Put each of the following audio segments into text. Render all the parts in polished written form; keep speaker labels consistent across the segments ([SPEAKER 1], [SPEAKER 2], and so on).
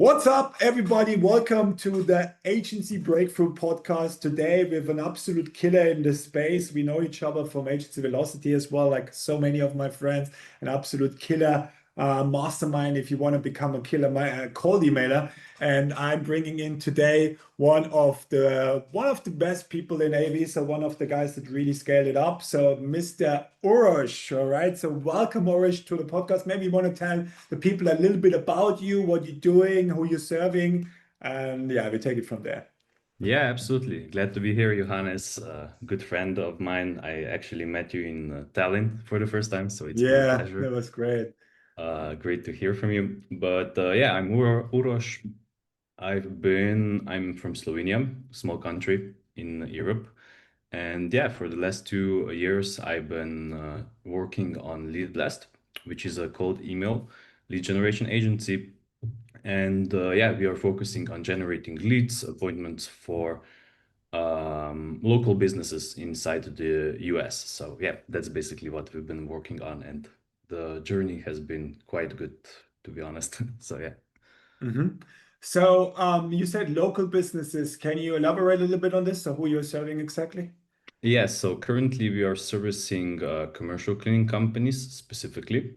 [SPEAKER 1] What's up, everybody? Welcome to the Agency Breakthrough podcast. Today, we have an absolute killer in the space. We know each other from Agency Velocity as well, like so many of my friends. An absolute killer mastermind if you want to become a killer cold emailer. And I'm bringing in today one of the best people in AV, so one of the guys that really scaled it up. So Mr. Uroš, all right. So welcome, Uroš, to the podcast. Maybe you want to tell the people a little bit about you, what you're doing, who you're serving, and yeah, we take it from there.
[SPEAKER 2] Yeah, absolutely. Glad to be here, Johannes. Good friend of mine. I actually met you in Tallinn for the first time, so it's been a
[SPEAKER 1] Yeah,
[SPEAKER 2] pleasure.
[SPEAKER 1] that was great.
[SPEAKER 2] Great to hear from you. But yeah, I'm Uroš. I'm from Slovenia, small country in Europe. And yeah, for the last 2 years, I've been working on Lead Blast, which is a cold email lead generation agency. And yeah, we are focusing on generating leads, appointments for local businesses inside the US. So yeah, that's basically what we've been working on, and the journey has been quite good, to be honest. So yeah.
[SPEAKER 1] Mhm. So you said local businesses. Can you elaborate a little bit on this? So who you're serving exactly?
[SPEAKER 2] Yeah, so currently we are servicing commercial cleaning companies specifically,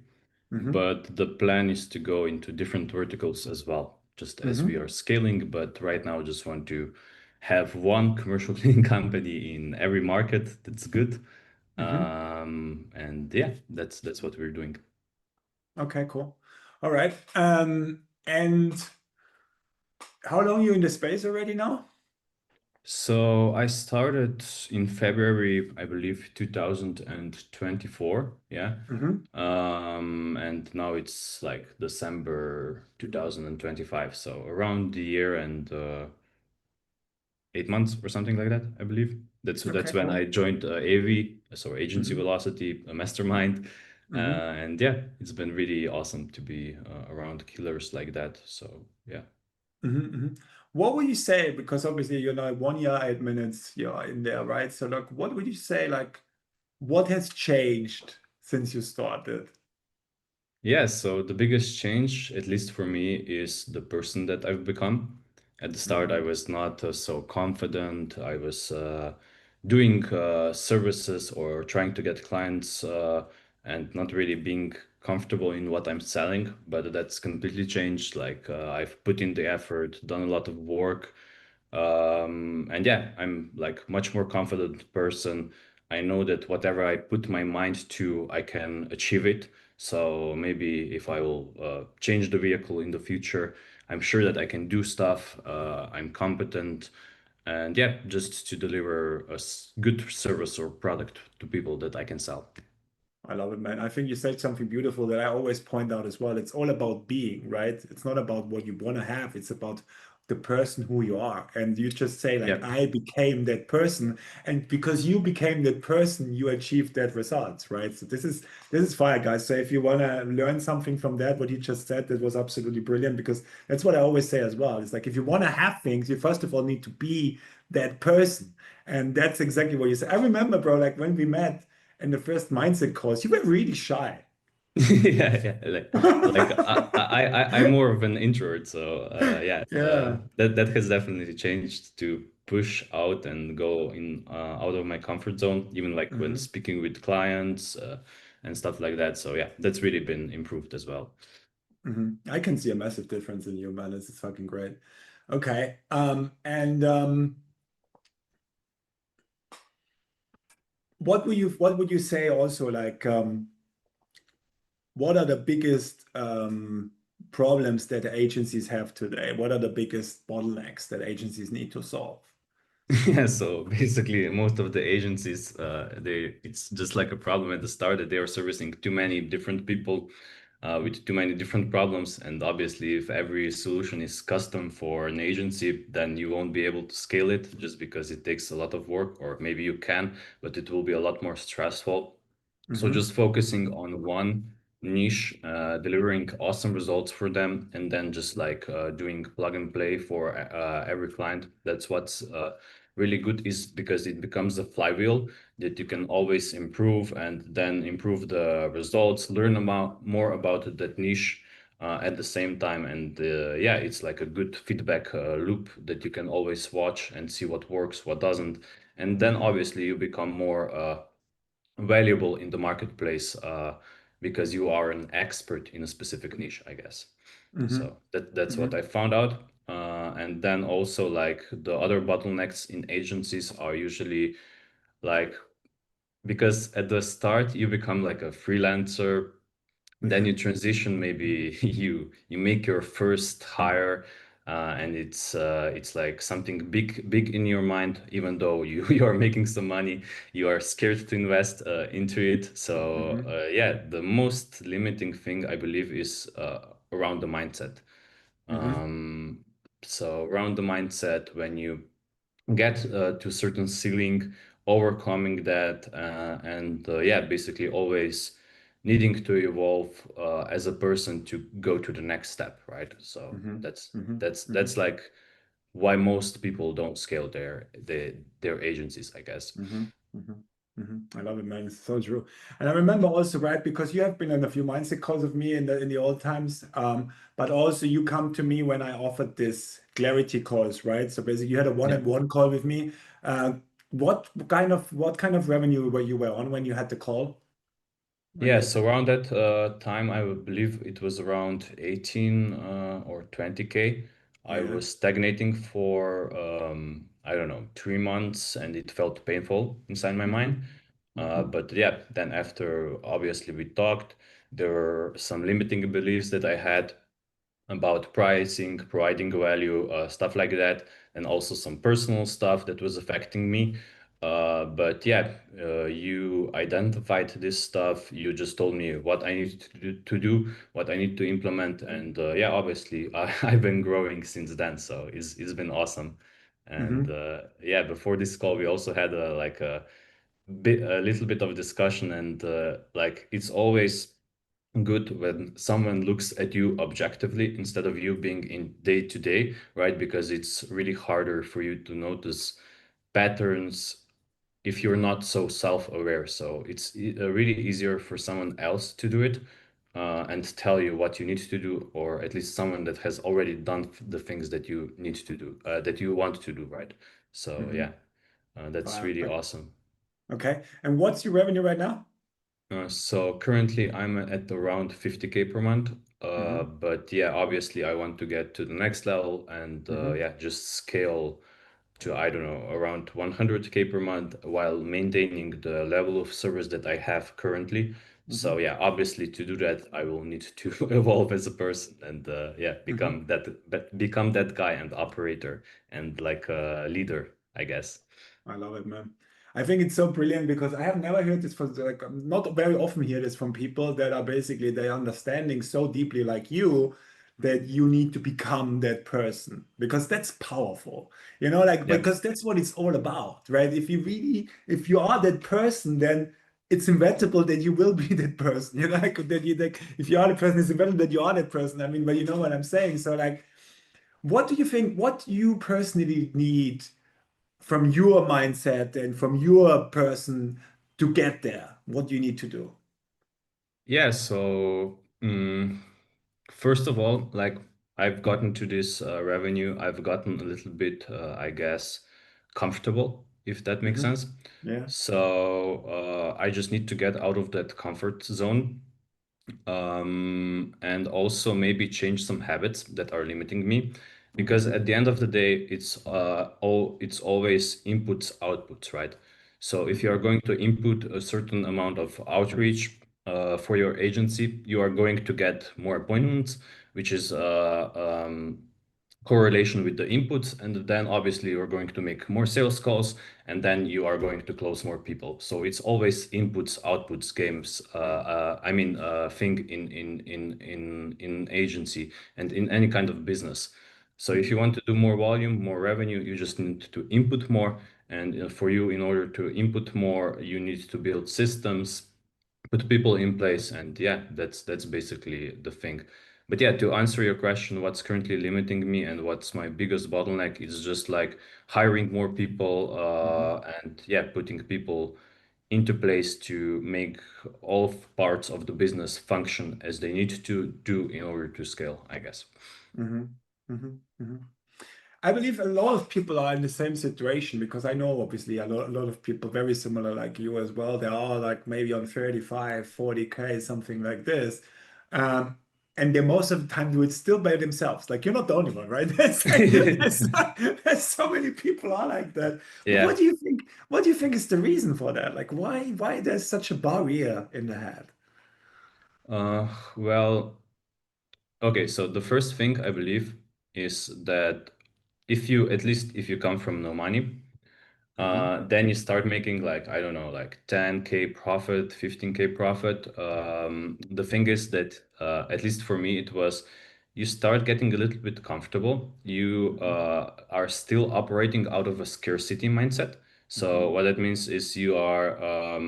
[SPEAKER 1] Mm-hmm.
[SPEAKER 2] but the plan is to go into different verticals as well, just as we
[SPEAKER 1] Mm-hmm.
[SPEAKER 2] are scaling. But right now, just want to have one commercial cleaning company in every market. That's good.
[SPEAKER 1] Mm-hmm.
[SPEAKER 2] And yeah, that's what we're doing.
[SPEAKER 1] Okay, cool. All right. And how long are you in the space already now?
[SPEAKER 2] So I started in February, I believe, 2024. Yeah.
[SPEAKER 1] Mm-hmm.
[SPEAKER 2] And now it's like December 2025. So around the year and 8 months or something like that, I believe. That's
[SPEAKER 1] Okay,
[SPEAKER 2] when I
[SPEAKER 1] cool.
[SPEAKER 2] joined AV, so Agency
[SPEAKER 1] Mm-hmm.
[SPEAKER 2] Velocity, a mastermind.
[SPEAKER 1] Mm-hmm.
[SPEAKER 2] And yeah, it's been really awesome to be around killers like that. So yeah.
[SPEAKER 1] Mm-hmm. Mm-hmm. What would you say? Because obviously, 1 year, 8 minutes, you're in there, right? So like, what would you say, like, what has changed since you started?
[SPEAKER 2] Yeah, so the biggest change, at least for me, is the person that I've become. At the start, I
[SPEAKER 1] Mm-hmm.
[SPEAKER 2] was not so confident. I was doing services or trying to get clients and not really being comfortable in what I'm selling. But that's completely changed. Like I've put in the effort, done a lot of work, and yeah, I'm like much more confident person. I know that whatever I put my mind to, I can achieve it. So maybe if I will change the vehicle in the future, I'm sure that I can do stuff. I'm competent, and yeah, just to deliver a good service or product to people that I can sell.
[SPEAKER 1] I love it, man. I think you said something beautiful that I always point out as well. It's all about being, right? It's not about what you want to have. It's about the person who you are. And you just say,
[SPEAKER 2] Yeah,
[SPEAKER 1] like, I became that person. And because you became that person, you achieved that results, right? So this is fire, guys. So if you want to learn something from that, what you just said, that was absolutely brilliant because that's what I always say as well. It's like if you want to have things, you first of all need to be that person. And that's exactly what you said. I remember, bro, like when we met in the first mindset course, you were really shy.
[SPEAKER 2] yeah, yeah. Like I'm more of an introvert, so yeah,
[SPEAKER 1] Yeah.
[SPEAKER 2] that has definitely changed to push out and go in out of my comfort zone, even like when
[SPEAKER 1] Hmm.
[SPEAKER 2] speaking with clients and stuff like that. So yeah, that's really been improved as well.
[SPEAKER 1] Hmm. I can see a massive difference in you, man. This is fucking great. Okay. And what would you say also like what are the biggest problems that agencies have today? What are the biggest bottlenecks that agencies need to solve?
[SPEAKER 2] Yeah, so basically most of the agencies it's just like a problem at the start that they are servicing too many different people with too many different problems. And obviously if every solution is custom for an agency, then you won't be able to scale it just because it takes a lot of work, or maybe you can, but it will be a lot more stressful. So
[SPEAKER 1] Hmm.
[SPEAKER 2] just focusing on one niche, delivering awesome results for them, and then just like doing plug and play for every client. That's what's really good, is because it becomes a flywheel that you can always improve and then improve the results, learn about more about that niche, at the same time. And yeah, it's like a good feedback loop that you can always watch and see what works, what doesn't. And then obviously you become more valuable in the marketplace because you are an expert in a specific niche, I guess.
[SPEAKER 1] Mm-hmm.
[SPEAKER 2] So that's what
[SPEAKER 1] Mm-hmm.
[SPEAKER 2] I found out. And then also like the other bottlenecks in agencies are usually like because at the start you become like a freelancer, then you transition, maybe you make your first hire, and it's like something big in your mind, even though you you are making some money, you are scared to invest into it. So
[SPEAKER 1] Mm-hmm.
[SPEAKER 2] yeah, the most limiting thing I believe is around the mindset.
[SPEAKER 1] Mm-hmm.
[SPEAKER 2] um, so around the mindset, when you get to a certain ceiling, overcoming that, and yeah, basically always needing to evolve as a person to go to the next step, right? So
[SPEAKER 1] Mm-hmm.
[SPEAKER 2] that's
[SPEAKER 1] Mm-hmm.
[SPEAKER 2] that's
[SPEAKER 1] Mm-hmm.
[SPEAKER 2] that's like why most people don't scale their agencies, I guess.
[SPEAKER 1] Mm-hmm. Mm-hmm. Mm-hmm. I love it, man. It's so true. And I remember also, right, because you have been on a few mindset calls of me in the old times, but also you come to me when I offered this clarity calls, right? So basically, you had a
[SPEAKER 2] Yeah.
[SPEAKER 1] one-on-one call with me. Uh, what kind of revenue were you on when you had the call? When you
[SPEAKER 2] Yeah,
[SPEAKER 1] had
[SPEAKER 2] so around that time, I would believe it was around 18 or 20K. I
[SPEAKER 1] yeah.
[SPEAKER 2] was stagnating for, I don't know, 3 months, and it felt painful inside my
[SPEAKER 1] Mm-hmm.
[SPEAKER 2] mind.
[SPEAKER 1] Mm-hmm.
[SPEAKER 2] But yeah, then after obviously we talked, there were some limiting beliefs that I had about pricing, providing value, stuff like that, and also some personal stuff that was affecting me. But yeah, you identified this stuff. You just told me what I need to do, what I need to implement, and yeah, obviously I've been growing since then. So it's been awesome. And
[SPEAKER 1] Mm-hmm.
[SPEAKER 2] yeah, before this call, we also had a little bit of discussion, and like it's always good when someone looks at you objectively instead of you being in day to day, right? Because it's really harder for you to notice patterns if you're not so self-aware. So it's really easier for someone else to do it and tell you what you need to do, or at least someone that has already done the things that you need to do, that you want to do, right? So
[SPEAKER 1] Mm-hmm.
[SPEAKER 2] yeah, that's
[SPEAKER 1] Wow.
[SPEAKER 2] really awesome.
[SPEAKER 1] Okay. And what's your revenue right now?
[SPEAKER 2] So currently I'm at around 50K per month.
[SPEAKER 1] Mm-hmm.
[SPEAKER 2] But yeah, obviously I want to get to the next level and
[SPEAKER 1] Mm-hmm.
[SPEAKER 2] yeah, just scale to, I don't know, around 100K per month while maintaining the level of service that I have currently.
[SPEAKER 1] Mm-hmm.
[SPEAKER 2] So yeah, obviously to do that, I will need to evolve as a person and yeah,
[SPEAKER 1] Mm-hmm.
[SPEAKER 2] become that guy and operator and like a leader, I guess.
[SPEAKER 1] I love it, man. I think it's so brilliant because I have never heard this from like not very often hear this from people that are basically they understanding so deeply like you that you need to become that person because that's powerful. You know, like
[SPEAKER 2] Yeah.
[SPEAKER 1] because that's what it's all about, right? If you are that person, then it's inevitable that you will be that person. You know, like that you like if you are the person, it's inevitable that you are that person. I mean, but you know what I'm saying. So like, what do you think? What you personally need from your mindset and from your person to get there, what you need to do.
[SPEAKER 2] Yeah, so first of all, like I've gotten to this revenue, I've gotten a little bit, I guess, comfortable, if that makes
[SPEAKER 1] Hmm.
[SPEAKER 2] sense.
[SPEAKER 1] Yeah.
[SPEAKER 2] So I just need to get out of that comfort zone, and also maybe change some habits that are limiting me. Because
[SPEAKER 1] Hmm.
[SPEAKER 2] at the end of the day, it's always inputs, outputs, right? So if you are
[SPEAKER 1] Hmm.
[SPEAKER 2] going to input a certain amount of outreach for your agency, you are going to get more appointments, which is correlation with the inputs, and then obviously you're going to make more sales calls, and then you are going to close more people. So it's always inputs outputs games, I mean thing in agency and in any kind of business. So if you
[SPEAKER 1] Hmm.
[SPEAKER 2] want to do more volume, more revenue, you just need to input more. And for you, in order to input more, you need to build systems, put people in place, and yeah, that's basically the thing. But yeah, to answer your question, what's currently limiting me and what's my biggest bottleneck is just like hiring more people,
[SPEAKER 1] Hmm.
[SPEAKER 2] and yeah, putting people into place to make all parts of the business function as they need to do in order to scale, I guess.
[SPEAKER 1] Mm-hmm. Mm-hmm. Mm-hmm. I believe a lot of people are in the same situation because I know obviously a lot of people very similar like you as well. They are like maybe on 35, 40K, something like this. Um, and they most of the time do it still by themselves. Like you're not the only one, right? There's so many people are like that. But
[SPEAKER 2] Yeah.
[SPEAKER 1] what do you think is the reason for that? Like why there's such a barrier in the head?
[SPEAKER 2] Uh, well, okay, so the first thing I believe is that if you, at least if you come from no money,
[SPEAKER 1] Hmm.
[SPEAKER 2] then you start making like, I don't know, like 10K profit, 15K profit. The thing is that, at least for me, it was you start getting a little bit comfortable. You are still operating out of a scarcity mindset. So
[SPEAKER 1] Hmm.
[SPEAKER 2] what that means is you are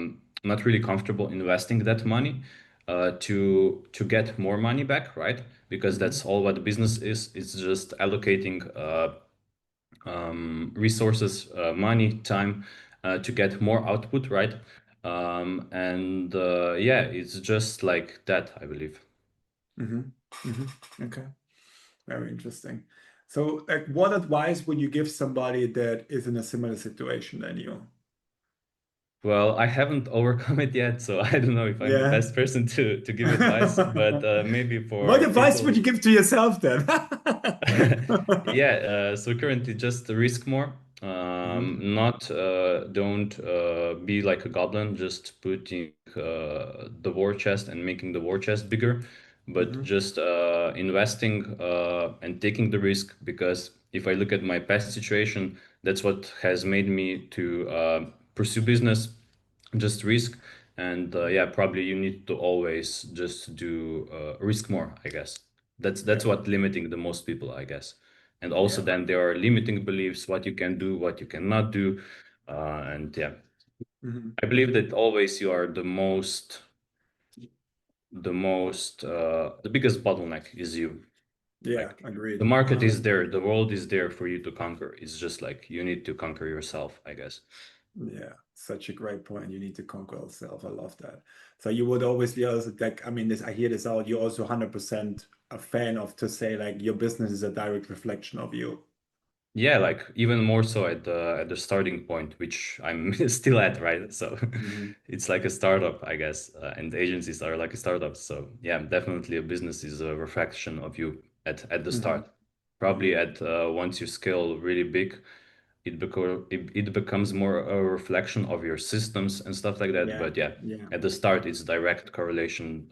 [SPEAKER 2] not really comfortable investing that money to get more money back, right? Because
[SPEAKER 1] Hmm.
[SPEAKER 2] that's all what the business is. It's just allocating resources, money, time to get more output, right? And yeah, it's just like that, I believe.
[SPEAKER 1] Hmm. Hmm. Okay. Very interesting. So, like, what advice would you give somebody that is in a similar situation than you?
[SPEAKER 2] Well, I haven't overcome it yet, so I don't know if I'm the
[SPEAKER 1] Yeah.
[SPEAKER 2] best person to give advice, but maybe
[SPEAKER 1] What
[SPEAKER 2] for
[SPEAKER 1] advice would
[SPEAKER 2] people.
[SPEAKER 1] you give to yourself then?
[SPEAKER 2] Yeah, so currently just risk more.
[SPEAKER 1] Hmm.
[SPEAKER 2] Not don't be like a goblin, just putting the war chest and making the war chest bigger, but
[SPEAKER 1] Hmm.
[SPEAKER 2] just investing and taking the risk. Because if I look at my past situation, that's what has made me to pursue business, just risk. And yeah, probably you need to always just do risk more, I guess. That's
[SPEAKER 1] Yeah.
[SPEAKER 2] what limiting the most people, I guess. And also
[SPEAKER 1] Yeah.
[SPEAKER 2] then there are limiting beliefs, what you can do, what you cannot do. And yeah,
[SPEAKER 1] Hmm.
[SPEAKER 2] I believe that always you are the biggest bottleneck is you.
[SPEAKER 1] Yeah.
[SPEAKER 2] Like the
[SPEAKER 1] Agreed.
[SPEAKER 2] market is there, the world is there for you to conquer. It's just like you need to conquer yourself, I guess.
[SPEAKER 1] Yeah, such a great point. You need to conquer yourself. I love that. So you would always be also like, I mean, this I hear this out. You're also 100% a fan of to say like your business is a direct reflection of you.
[SPEAKER 2] Yeah, like even more so at the starting point, which I'm still at, right? So
[SPEAKER 1] Hmm.
[SPEAKER 2] it's like a startup, I guess, and agencies are like a startup. So yeah, definitely a business is a reflection of you at the
[SPEAKER 1] Hmm.
[SPEAKER 2] start.
[SPEAKER 1] Hmm.
[SPEAKER 2] Probably at once you scale really big, it becomes more a reflection of your systems and stuff like that.
[SPEAKER 1] Yeah,
[SPEAKER 2] But yeah,
[SPEAKER 1] yeah.
[SPEAKER 2] at the start, it's direct correlation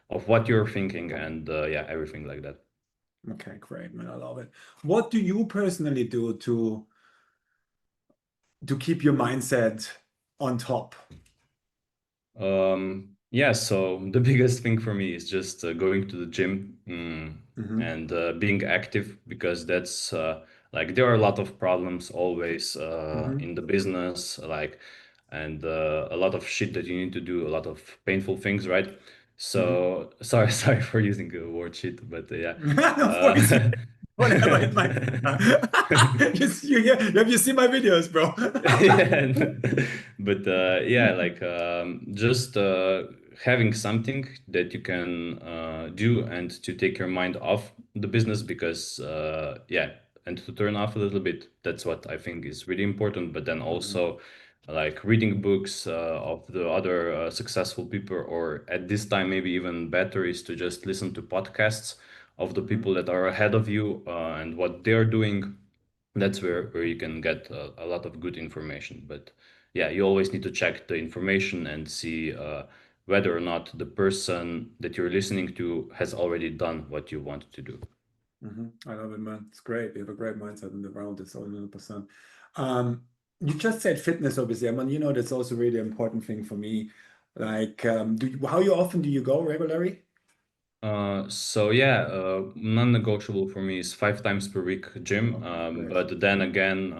[SPEAKER 2] of what you're thinking and yeah, everything like that.
[SPEAKER 1] Okay, great, man. I love it. What do you personally do to keep your mindset on top?
[SPEAKER 2] Yeah, so the biggest thing for me is just going to the gym,
[SPEAKER 1] Hmm.
[SPEAKER 2] and being active, because that's like there are a lot of problems always
[SPEAKER 1] Hmm.
[SPEAKER 2] in the business, like, and a lot of shit that you need to do, a lot of painful things, right?
[SPEAKER 1] Hmm.
[SPEAKER 2] So sorry, sorry for using the word shit, but yeah.
[SPEAKER 1] No worries.
[SPEAKER 2] Uh,
[SPEAKER 1] Whatever it might. Have you seen my videos, bro?
[SPEAKER 2] yeah, but yeah, like just having something that you can do and to take your mind off the business, because yeah, and to turn off a little bit. That's what I think is really important. But then
[SPEAKER 1] Mhm.
[SPEAKER 2] also like reading books of the other successful people, or at this time maybe even better is to just listen to podcasts of the
[SPEAKER 1] Mhm.
[SPEAKER 2] people that are ahead of you and what they're doing. That's where you can get a lot of good information. But yeah, you always need to check the information and see whether or not the person that you're listening to has already done what you want to do.
[SPEAKER 1] Mhm. I love it, man. It's great. You have a great mindset in the round. It's 100%. Um, you just said fitness, obviously. I mean, that's also really important thing for me. Like, how often do you go regularly?
[SPEAKER 2] So yeah, non-negotiable for me is 5 times per week gym.
[SPEAKER 1] Okay, great.
[SPEAKER 2] But then again,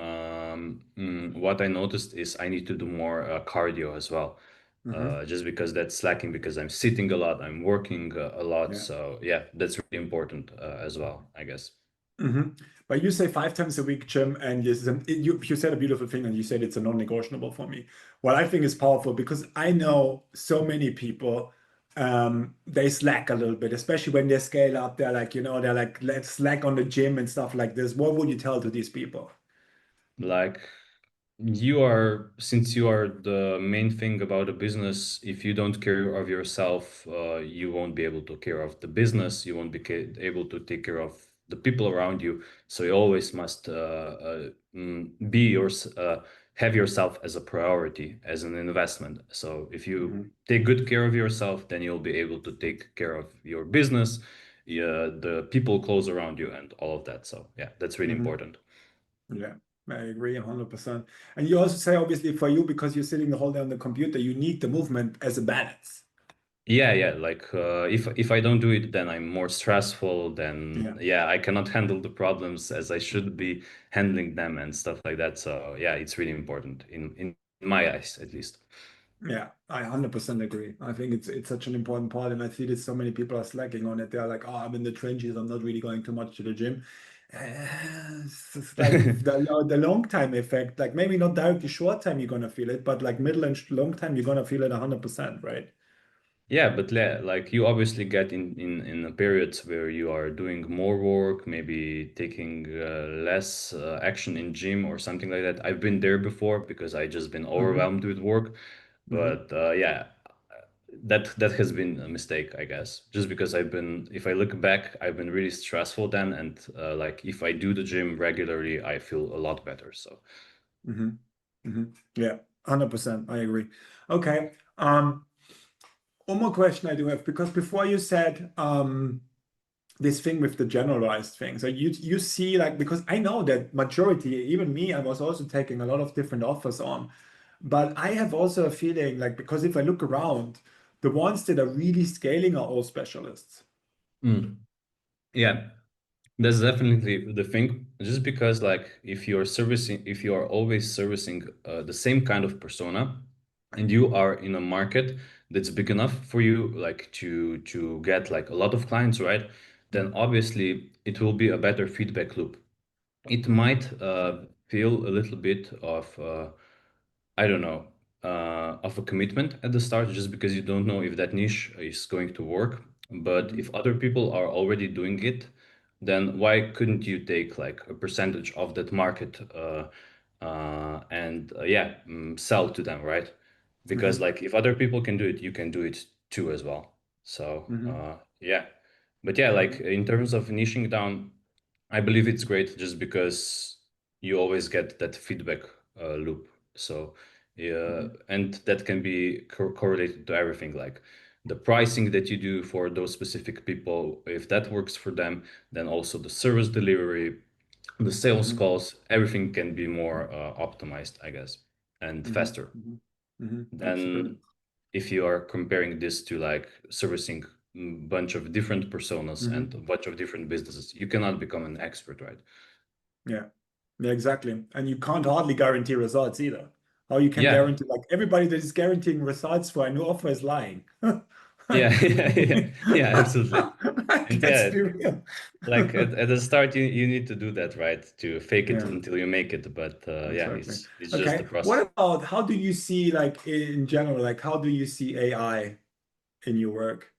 [SPEAKER 2] what I noticed is I need to do more cardio as well.
[SPEAKER 1] Hmm.
[SPEAKER 2] Just because that's slacking, because I'm sitting a lot, I'm working a lot.
[SPEAKER 1] Yeah.
[SPEAKER 2] So yeah, that's really important as well, I guess.
[SPEAKER 1] Hmm. But you say 5 times a week, Jim, and you said a beautiful thing, and you said it's a non-negotiable for me. What I think is powerful because I know so many people, they slack a little bit, especially when they scale up. They're like, they're like, let's slack on the gym and stuff like this. What would you tell to these people?
[SPEAKER 2] Like you are, since you are the main thing about a business, if you don't care of yourself, you won't be able to care of the business. You won't be able to take care of the people around you. So you always must be have yourself as a priority, as an investment. So if you
[SPEAKER 1] Hmm.
[SPEAKER 2] take good care of yourself, then you'll be able to take care of your business, the people close around you, and all of that. So yeah, that's really
[SPEAKER 1] Hmm.
[SPEAKER 2] important.
[SPEAKER 1] Yeah, I agree 100%. And you also say, obviously, for you, because you're sitting the whole day on the computer, you need the movement as a balance.
[SPEAKER 2] Yeah, yeah. Like if I don't do it, then I'm more stressful. Then
[SPEAKER 1] Yeah.
[SPEAKER 2] yeah, I cannot handle the problems as I should be handling them and stuff like that. So yeah, it's really important in my eyes, at least.
[SPEAKER 1] Yeah, I 100% agree. I think it's such an important part, and I see that so many people are slacking on it. They're like, "Oh, I'm in the trenches. I'm not really going too much to the gym." It's like the long time effect. Like maybe not directly short time you're gonna feel it, but like middle and long time you're gonna feel it 100%, right?
[SPEAKER 2] Yeah, but like you obviously get in the periods where you are doing more work, maybe taking less action in gym or something like that. I've been there before because I just been
[SPEAKER 1] Hmm.
[SPEAKER 2] overwhelmed with work.
[SPEAKER 1] Hmm.
[SPEAKER 2] But yeah, that has been a mistake, I guess. Just because if I look back, I've been really stressful then, and like if I do the gym regularly, I feel a lot better. So.
[SPEAKER 1] Hmm. Hmm. Yeah, 100%. I agree. Okay. One more question I do have, because before you said this thing with the generalized thing. So you see, like, because I know that majority, even me, I was also taking a lot of different offers on, but I have also a feeling like, because if I look around, the ones that are really scaling are all specialists.
[SPEAKER 2] Mm. Yeah, that's definitely the thing. Just because, like, if you are always servicing the same kind of persona, and you are in a market that's big enough for you, like to get like a lot of clients, right? Then obviously it will be a better feedback loop. It might feel a little bit of I don't know, of a commitment at the start just because you don't know if that niche is going to work. But
[SPEAKER 1] Mhm.
[SPEAKER 2] if other people are already doing it, then why couldn't you take like a percentage of that market and yeah, sell to them, right? Because
[SPEAKER 1] Mhm.
[SPEAKER 2] like if other people can do it, you can do it too as well. So
[SPEAKER 1] Mhm.
[SPEAKER 2] yeah, but yeah, like
[SPEAKER 1] Mhm.
[SPEAKER 2] in terms of niching down, I believe it's great just because you always get that feedback loop. So, yeah,
[SPEAKER 1] Mhm.
[SPEAKER 2] and that can be correlated to everything, like the pricing that you do for those specific people. If that works for them, then also the service delivery, the sales
[SPEAKER 1] Mhm.
[SPEAKER 2] calls, everything can be more optimized, I guess, and
[SPEAKER 1] Mhm.
[SPEAKER 2] faster
[SPEAKER 1] Mhm. Mhm. Absolutely.
[SPEAKER 2] than if you are comparing this to like servicing a bunch of different personas and a
[SPEAKER 1] Mhm.
[SPEAKER 2] bunch of different businesses. You cannot become an expert, right?
[SPEAKER 1] Yeah. Yeah, exactly. And you can't hardly guarantee results either. How you can
[SPEAKER 2] Yeah,
[SPEAKER 1] guarantee, like, everybody that is guaranteeing results for a new offer is lying.
[SPEAKER 2] yeah,
[SPEAKER 1] Like,
[SPEAKER 2] yeah, yeah, yeah, absolutely. And
[SPEAKER 1] let's
[SPEAKER 2] yeah,
[SPEAKER 1] be real.
[SPEAKER 2] like at the start, you need to do that, right? To fake it
[SPEAKER 1] Yeah,
[SPEAKER 2] until you make it. But yeah,
[SPEAKER 1] exactly.
[SPEAKER 2] it's just the
[SPEAKER 1] Okay.
[SPEAKER 2] process.
[SPEAKER 1] What about, how do you see, like, in general, like, how do you see AI in your work?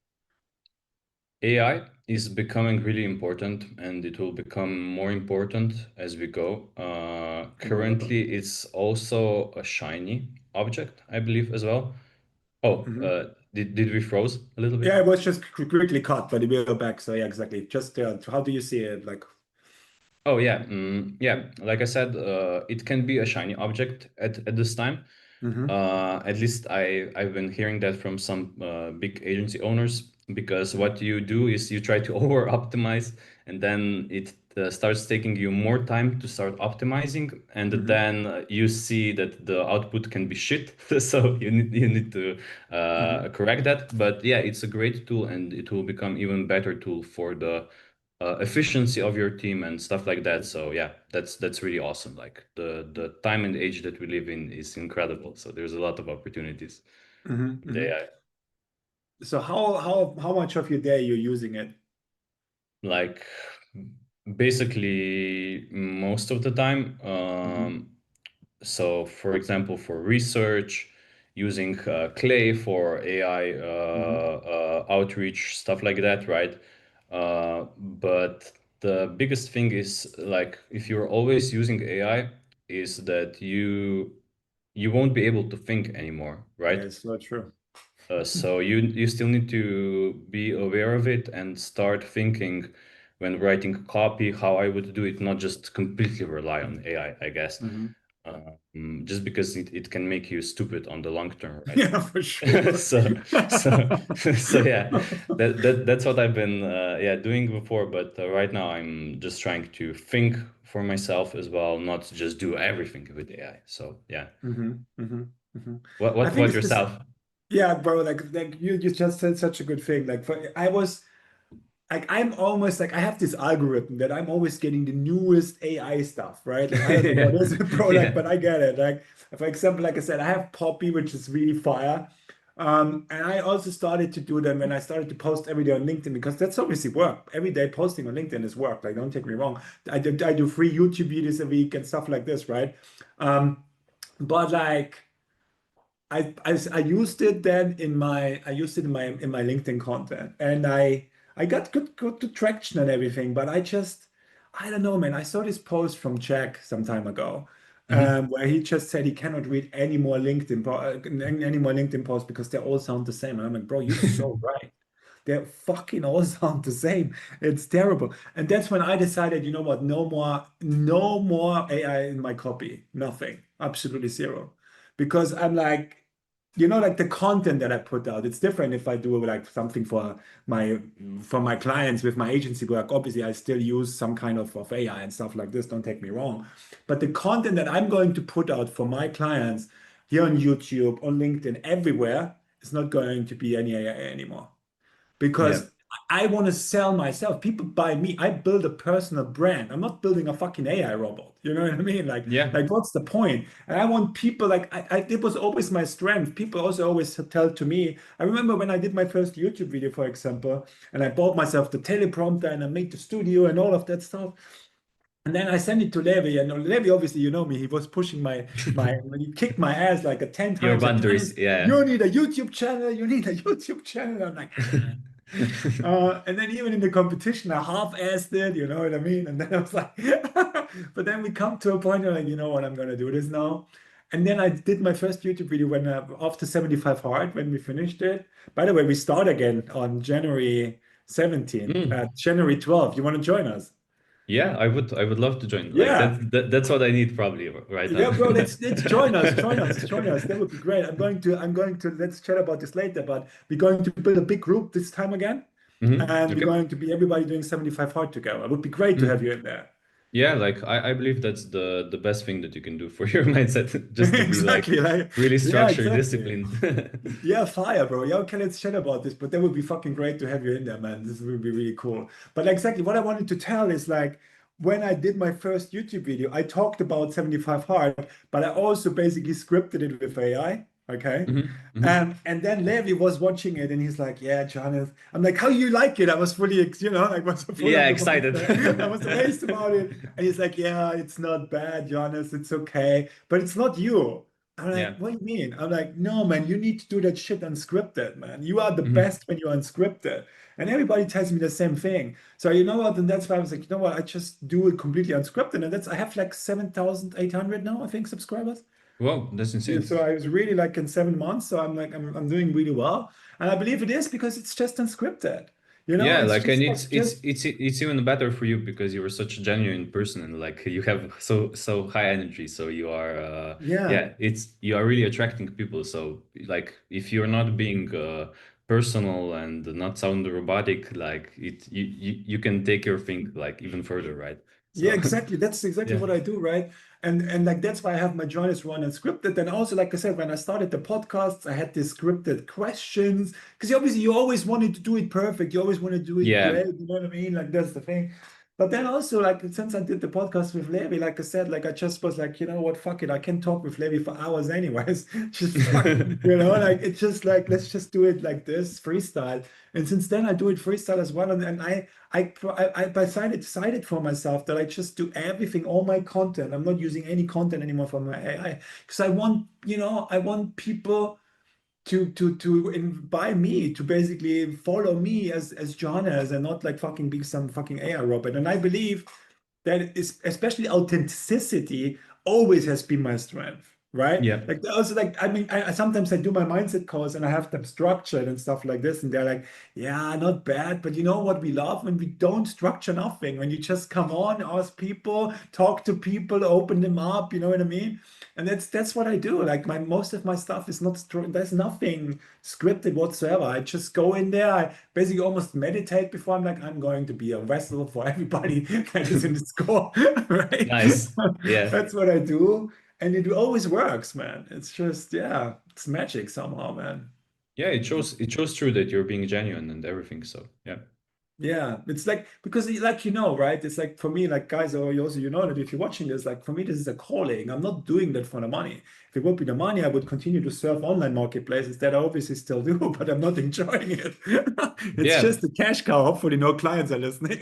[SPEAKER 2] AI is becoming really important, and it will become more important as we go.
[SPEAKER 1] Wonderful.
[SPEAKER 2] Currently, it's also a shiny object, I believe, as well. Oh,
[SPEAKER 1] Hmm.
[SPEAKER 2] did we froze a little bit?
[SPEAKER 1] Yeah, it was just quickly cut, but we'll go back. So yeah, exactly. Just how do you see it? Like,
[SPEAKER 2] Oh yeah, yeah. Like I said, it can be a shiny object at this time.
[SPEAKER 1] hmm.
[SPEAKER 2] At least I've been hearing that from some big agency owners because what you do is you try to over optimize and then it starts taking you more time to start optimizing and
[SPEAKER 1] Hmm.
[SPEAKER 2] then you see that the output can be shit. So you need to
[SPEAKER 1] Hmm.
[SPEAKER 2] correct that. But yeah, it's a great tool and it will become even better tool for the efficiency of your team and stuff like that. So yeah, that's really awesome. Like the time and age that we live in is incredible. So there's a lot of opportunities
[SPEAKER 1] Hmm.
[SPEAKER 2] with
[SPEAKER 1] Hmm.
[SPEAKER 2] AI.
[SPEAKER 1] So how much of your day you're using it?
[SPEAKER 2] Like Basically, most of the time.
[SPEAKER 1] Hmm.
[SPEAKER 2] So, for example, for research, using Clay for AI
[SPEAKER 1] Hmm.
[SPEAKER 2] outreach, stuff like that, right? But the biggest thing is like if you're always using AI, is that you won't be able to think anymore,
[SPEAKER 1] Yeah,
[SPEAKER 2] right?
[SPEAKER 1] it's so true.
[SPEAKER 2] So you still need to be aware of it and start thinking when writing copy how I would do it, not just completely rely on AI, I guess.
[SPEAKER 1] Hmm.
[SPEAKER 2] Just because it can make you stupid on the long term, right?
[SPEAKER 1] Yeah, for sure.
[SPEAKER 2] So so so yeah, that's what I've been doing before, but right now I'm just trying to think for myself as well, not just do everything with AI. So yeah,
[SPEAKER 1] Hmm. Hmm. Hmm. I
[SPEAKER 2] what
[SPEAKER 1] think
[SPEAKER 2] about
[SPEAKER 1] it's this.
[SPEAKER 2] yourself?
[SPEAKER 1] Yeah, bro. Like you just said such a good thing. Like I was like I'm almost like I have this algorithm that I'm always getting the newest AI stuff, right? Like I don't know what
[SPEAKER 2] Yeah,
[SPEAKER 1] is it, bro, like,
[SPEAKER 2] yeah.
[SPEAKER 1] but I get it. Like for example, like I said, I have Poppy, which is really fire. And I also started to do them when I started to post every day on LinkedIn because that's obviously work. Every day posting on LinkedIn is work. Like, don't take me wrong. I do 3 YouTube videos a week and stuff like this, right? But like I used it then in my I used it in my LinkedIn content and I got good traction and everything, but I don't know, man. I saw this post from Jack some time ago,
[SPEAKER 2] Hmm.
[SPEAKER 1] where he just said he cannot read any more LinkedIn posts because they all sound the same. And I'm like, bro, you're so right. They fucking all sound the same. It's terrible. And that's when I decided, you know what, no more AI in my copy. Nothing. Absolutely zero. Because I'm like, like the content that I put out, it's different if I do like something my for my clients with my agency work. Obviously, I still use some kind of AI and stuff like this, don't take me wrong. But the content that I'm going to put out for my clients here on YouTube, on LinkedIn, everywhere, is not going to be any AI anymore
[SPEAKER 2] Yeah.
[SPEAKER 1] because I want to sell myself. People buy me. I build a personal brand. I'm not building a fucking AI robot. You know what I mean?
[SPEAKER 2] Yeah.
[SPEAKER 1] Like what's the point? And I want people like it was always my strength. People also always tell to me. I remember when I did my first YouTube video, for example, and I bought myself the teleprompter and I made the studio and all of that stuff. And then I sent it to Levi, and Levi, obviously, you know me, he was pushing he kicked my ass like 10
[SPEAKER 2] Your
[SPEAKER 1] times, like,
[SPEAKER 2] boundaries.
[SPEAKER 1] Johannes,
[SPEAKER 2] Yeah.
[SPEAKER 1] you need a YouTube channel, you need a YouTube channel. I'm like, ah. And then even in the competition, I half-assed it, you know what I mean? And then I was like, but then we come to a point where like, you know what, I'm gonna do this now. And then I did my first YouTube video when after 75 hard, when we finished it. By the way, we start again on January 17th,
[SPEAKER 2] Mm.
[SPEAKER 1] January 12th. You want to join us?
[SPEAKER 2] Yeah, I would love to join. Like
[SPEAKER 1] Yeah.
[SPEAKER 2] that's what I need probably right now.
[SPEAKER 1] Yeah, bro, let's join us. That would be great. I'm going to let's chat about this later, but we're going to build a big group this time again, and we're
[SPEAKER 2] Okay.
[SPEAKER 1] going to be everybody doing 75 hard together. It would be great to have
[SPEAKER 2] Mhm.
[SPEAKER 1] you in there.
[SPEAKER 2] Yeah, like I believe that's the best thing that you can do for your mindset, just to be like
[SPEAKER 1] Exactly. Like,
[SPEAKER 2] really
[SPEAKER 1] yeah,
[SPEAKER 2] structured,
[SPEAKER 1] exactly.
[SPEAKER 2] disciplined.
[SPEAKER 1] Yeah, fire, bro. Yeah, okay, let's chat about this. But that would be fucking great to have you in there, man. This would be really cool. But like, exactly what I wanted to tell is like when I did my first YouTube video, I talked about 75 hard, but I also basically scripted it with AI. Okay. And then Levi was watching it and he's like, yeah, Johannes. I'm like, how you like it? I was fully, like, was full
[SPEAKER 2] Yeah,
[SPEAKER 1] of
[SPEAKER 2] excited.
[SPEAKER 1] emotion. I was amazed about it. And he's like, yeah, it's not bad, Johannes. It's okay. But it's not you. I'm like,
[SPEAKER 2] Yeah.
[SPEAKER 1] what do you mean? I'm like, no, man, you need to do that shit unscripted, man. You are the
[SPEAKER 2] Mhm.
[SPEAKER 1] best when you're unscripted. And everybody tells me the same thing. So you know what? And that's why I was like, you know what? I just do it completely unscripted. And I have like 7,800 now, I think, subscribers.
[SPEAKER 2] Wow, that's
[SPEAKER 1] Yeah,
[SPEAKER 2] insane.
[SPEAKER 1] so I was really like in 7 months. So I'm like, I'm doing really well. And I believe it is because it's just unscripted.
[SPEAKER 2] Yeah,
[SPEAKER 1] It's
[SPEAKER 2] like and
[SPEAKER 1] just
[SPEAKER 2] it's
[SPEAKER 1] like,
[SPEAKER 2] it's
[SPEAKER 1] just,
[SPEAKER 2] it's it's even better for you because you are such a genuine person and like you have so high energy. So you are
[SPEAKER 1] yeah.
[SPEAKER 2] yeah, it's you are really attracting people. So like if you're not being personal and not sound robotic, like you can take your thing like even further, right?
[SPEAKER 1] Yeah,
[SPEAKER 2] So
[SPEAKER 1] exactly. That's exactly
[SPEAKER 2] yeah.
[SPEAKER 1] what I do, right? And like that's why I have my journals run and scripted. And also, like I said, when I started the podcasts, I had these scripted questions because obviously you always wanted to do it perfect. You always want to do it
[SPEAKER 2] Yeah.
[SPEAKER 1] great. You know what I mean? Like that's the thing. But then also, like, since I did the podcast with Levi, like I said, like I just was like, you know what, fuck it, I can talk with Levi for hours anyways. Just fuck, you know, like it's just like let's just do it like this, freestyle. And since then, I do it freestyle as well. And I decided for myself that I just do everything, all my content. I'm not using any content anymore from my AI because I want, you know, I want people to buy me, to basically follow me as Johannes and not like fucking be some fucking AI robot. And I believe that is especially authenticity always has been my strength, right?
[SPEAKER 2] Yeah.
[SPEAKER 1] Like also like I mean I sometimes I do my mindset calls and I have them structured and stuff like this, and they're like, yeah, not bad, but you know what we love when we don't structure nothing, when you just come on, ask people, talk to people, open them up, you know what I mean? And that's what I do. Like my most of my stuff is not there's nothing scripted whatsoever. I just go in there. I basically almost meditate before I'm like, I'm going to be a vessel for everybody that is in the score, right?
[SPEAKER 2] Nice. Yeah.
[SPEAKER 1] That's what I do. And it always works, man. It's just, yeah, it's magic somehow, man.
[SPEAKER 2] Yeah, it shows true that you're being genuine and everything. So yeah.
[SPEAKER 1] Yeah, it's like because like you know, right? It's like for me, like guys, or you also you know that if you're watching this, like for me, this is a calling. I'm not doing that for the money. If it would be the money, I would continue to serve online marketplaces that I obviously still do, but I'm not enjoying it. It's
[SPEAKER 2] Yeah.
[SPEAKER 1] just a cash cow. Hopefully, no clients are listening.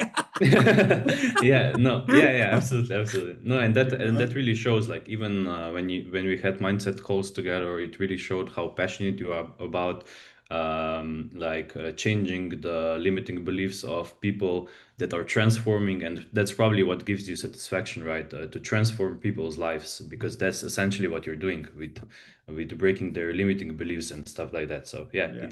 [SPEAKER 2] Yeah, no, yeah, absolutely, absolutely. No, and that
[SPEAKER 1] You
[SPEAKER 2] really shows, like, even when we had mindset calls together, it really showed how passionate you are about like changing the limiting beliefs of people that are transforming, and that's probably what gives you satisfaction, right? To transform people's lives, because that's essentially what you're doing with breaking their limiting beliefs and stuff like that. So yeah,
[SPEAKER 1] yeah.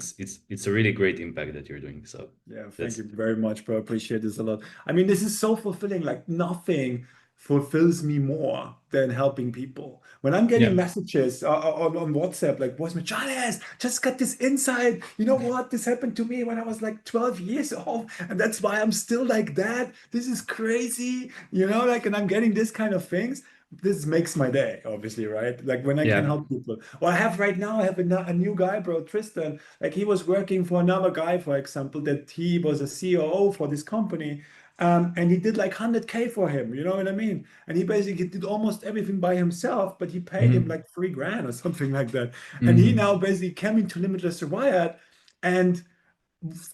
[SPEAKER 2] it's a really great impact that you're doing. So
[SPEAKER 1] Yeah, thank
[SPEAKER 2] that's
[SPEAKER 1] you very much, bro. Appreciate this a lot. I mean, this is so fulfilling. Like nothing fulfills me more than helping people. When I'm getting
[SPEAKER 2] yeah.
[SPEAKER 1] messages on WhatsApp, like voice messages, Charles, just got this insight. You know what? This happened to me when I was like 12 years old, and that's why I'm still like that. This is crazy, you know, like, and I'm getting this kind of things. This makes my day, obviously, right? Like when I can
[SPEAKER 2] Yeah.
[SPEAKER 1] help people. Or I have right now, I have a new guy, bro, Tristan. Like he was working for another guy, for example, that he was a COO for this company. And he did like 100K for him, you know what I mean? And he basically did almost everything by himself, but he paid him
[SPEAKER 2] Hmm.
[SPEAKER 1] like 3 grand or something like that. And he
[SPEAKER 2] Hmm.
[SPEAKER 1] now basically came into Limitless Wired, and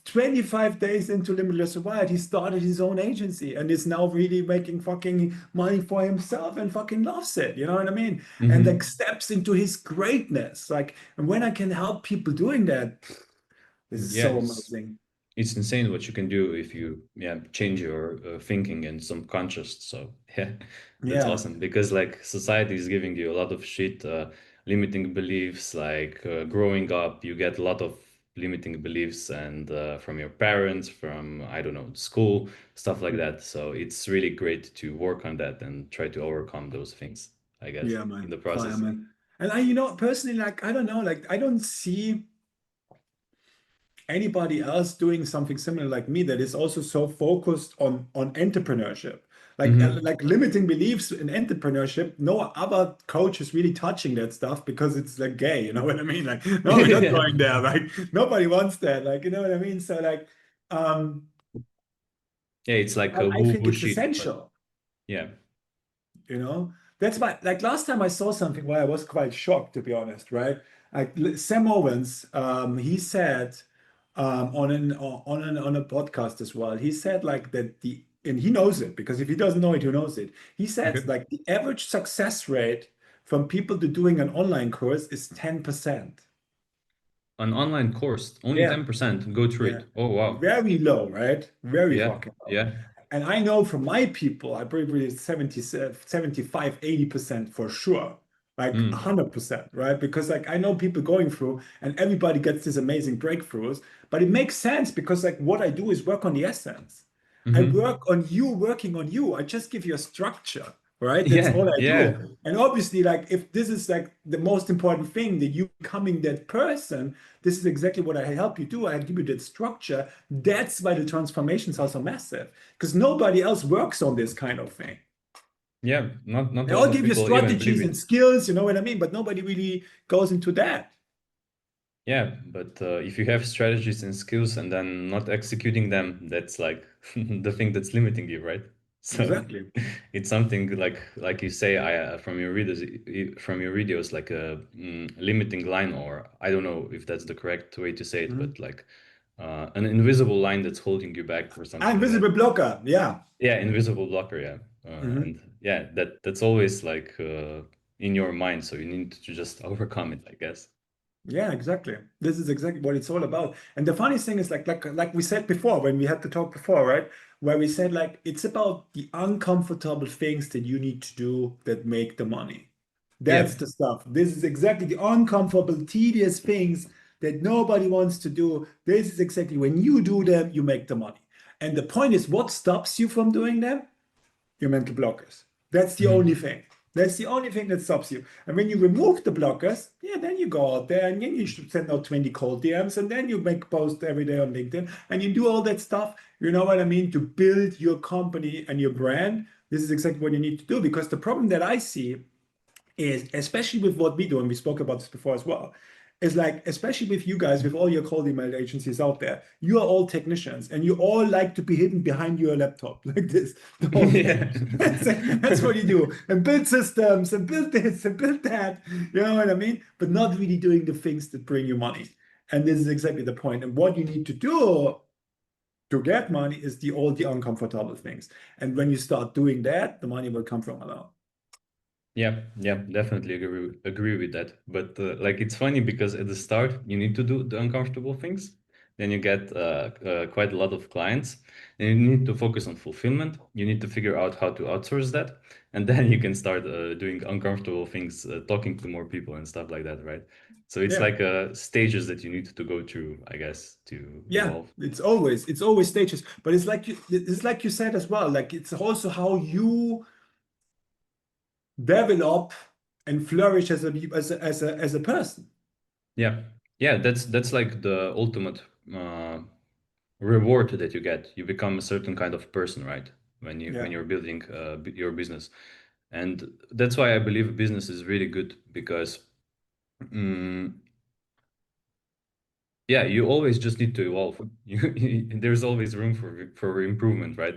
[SPEAKER 1] 25 days into Limitless Wired, he started his own agency and is now really making fucking money for himself and fucking loves it. You know what I mean? And like
[SPEAKER 2] Hmm.
[SPEAKER 1] steps into his greatness. Like, and when I can help people doing that, this is
[SPEAKER 2] Yeah,
[SPEAKER 1] so
[SPEAKER 2] it's
[SPEAKER 1] amazing.
[SPEAKER 2] it's insane what you can do if you change your thinking and subconscious. So yeah, that's
[SPEAKER 1] Yeah.
[SPEAKER 2] awesome, because like society is giving you a lot of shit, limiting beliefs. Like growing up, you get a lot of limiting beliefs, and from your parents, from I don't know, school, stuff like that. So it's really great to work on that and try to overcome those things, I guess,
[SPEAKER 1] Yeah,
[SPEAKER 2] in
[SPEAKER 1] man.
[SPEAKER 2] the
[SPEAKER 1] Fire,
[SPEAKER 2] process.
[SPEAKER 1] man. And I, you know, personally, like, I don't know, like, I don't see anybody else doing something similar like me that is also so focused on entrepreneurship,
[SPEAKER 2] Hmm.
[SPEAKER 1] like limiting beliefs in entrepreneurship. No other coach is really touching that stuff because it's like gay, you know what I mean? Like no, we're not
[SPEAKER 2] Yeah.
[SPEAKER 1] going there. Like nobody wants that, like, you know what I mean? So like um
[SPEAKER 2] Yeah, it's like a
[SPEAKER 1] I
[SPEAKER 2] woo
[SPEAKER 1] think
[SPEAKER 2] woo
[SPEAKER 1] it's
[SPEAKER 2] shit, but
[SPEAKER 1] essential,
[SPEAKER 2] yeah.
[SPEAKER 1] you know. That's why, like last time I saw something where I was quite shocked, to be honest, right? Like Sam Owens, he said on a podcast as well. He said like that and he knows it because if he doesn't know it, who knows it? He said
[SPEAKER 2] Okay.
[SPEAKER 1] like the average success rate from people to doing an online course is 10%.
[SPEAKER 2] An online course, only
[SPEAKER 1] Yeah,
[SPEAKER 2] 10% go through
[SPEAKER 1] yeah.
[SPEAKER 2] it. Oh, wow.
[SPEAKER 1] Very low, right? Very
[SPEAKER 2] Yeah,
[SPEAKER 1] fucking low.
[SPEAKER 2] yeah.
[SPEAKER 1] And I know from my people, I probably 70, 75, 80% for sure. Like
[SPEAKER 2] Mm.
[SPEAKER 1] 100%, right? Because like I know people going through and everybody gets these amazing breakthroughs, but it makes sense because like what I do is work on the essence. I
[SPEAKER 2] Hmm.
[SPEAKER 1] work on you working on you. I just give you a structure, right? That's
[SPEAKER 2] Yeah,
[SPEAKER 1] all I
[SPEAKER 2] yeah.
[SPEAKER 1] do. And obviously, like if this is like the most important thing, that you becoming that person, this is exactly what I help you do. I give you that structure. That's why the transformations are so massive because nobody else works on this kind of thing.
[SPEAKER 2] Yeah, not
[SPEAKER 1] They
[SPEAKER 2] a
[SPEAKER 1] all
[SPEAKER 2] lot of
[SPEAKER 1] give you
[SPEAKER 2] people even believe
[SPEAKER 1] strategies and
[SPEAKER 2] it.
[SPEAKER 1] skills, you know what I mean? But nobody really goes into that.
[SPEAKER 2] Yeah, but if you have strategies and skills and then not executing them, that's like the thing that's limiting you, right? So
[SPEAKER 1] Exactly.
[SPEAKER 2] it's something like you say, I from your videos, like a limiting line, or I don't know if that's the correct way to say it,
[SPEAKER 1] Mhm.
[SPEAKER 2] but like an invisible line that's holding you back or
[SPEAKER 1] Ah,
[SPEAKER 2] something like that.
[SPEAKER 1] invisible blocker. Yeah.
[SPEAKER 2] Yeah, invisible blocker. Yeah,
[SPEAKER 1] Mhm.
[SPEAKER 2] and yeah, that's always like in your mind, so you need to just overcome it, I guess.
[SPEAKER 1] Yeah, exactly. This is exactly what it's all about. And the funny thing is, like we said before, when we had the talk before, right? Where we said like it's about the uncomfortable things that you need to do that make the money. That's
[SPEAKER 2] Yeah.
[SPEAKER 1] the stuff. This is exactly the uncomfortable, tedious things that nobody wants to do. This is exactly when you do them, you make the money. And the point is, what stops you from doing them? Your mental blockers. That's the only
[SPEAKER 2] Mhm.
[SPEAKER 1] thing. That's the only thing that stops you. And when you remove the blockers, yeah, then you go out there and then you should send out 20 cold DMs and then you make posts every day on LinkedIn and you do all that stuff. You know what I mean? To build your company and your brand. This is exactly what you need to do because the problem that I see is, especially with what we do, and we spoke about this before as well, is like, especially with you guys, with all your cold email agencies out there, you are all technicians and you all like to be hidden behind your laptop like this the whole day.
[SPEAKER 2] Yeah.
[SPEAKER 1] That's what you do. And build systems and build this and build that. You know what I mean? But not really doing the things that bring you money. And this is exactly the point. And what you need to do to get money is all the uncomfortable things. And when you start doing that, the money will come from alone.
[SPEAKER 2] Yeah, yeah, definitely agree with that. But like it's funny because at the start you need to do the uncomfortable things. Then you get quite a lot of clients. And you need to focus on fulfillment. You need to figure out how to outsource that, and then you can start doing uncomfortable things, talking to more people and stuff like that, right? So it's
[SPEAKER 1] Yeah.
[SPEAKER 2] like stages that you need to go through, I guess, to
[SPEAKER 1] Yeah,
[SPEAKER 2] evolve.
[SPEAKER 1] it's always stages, but it's like you said as well. Like it's also how you develop and flourish as a person.
[SPEAKER 2] Yeah, yeah, that's like the ultimate uh, reward that you get. You become a certain kind of person, right? When
[SPEAKER 1] Yeah,
[SPEAKER 2] you're building your business, and that's why I believe business is really good because mm, yeah, you always just need to evolve. There's always room for improvement, right?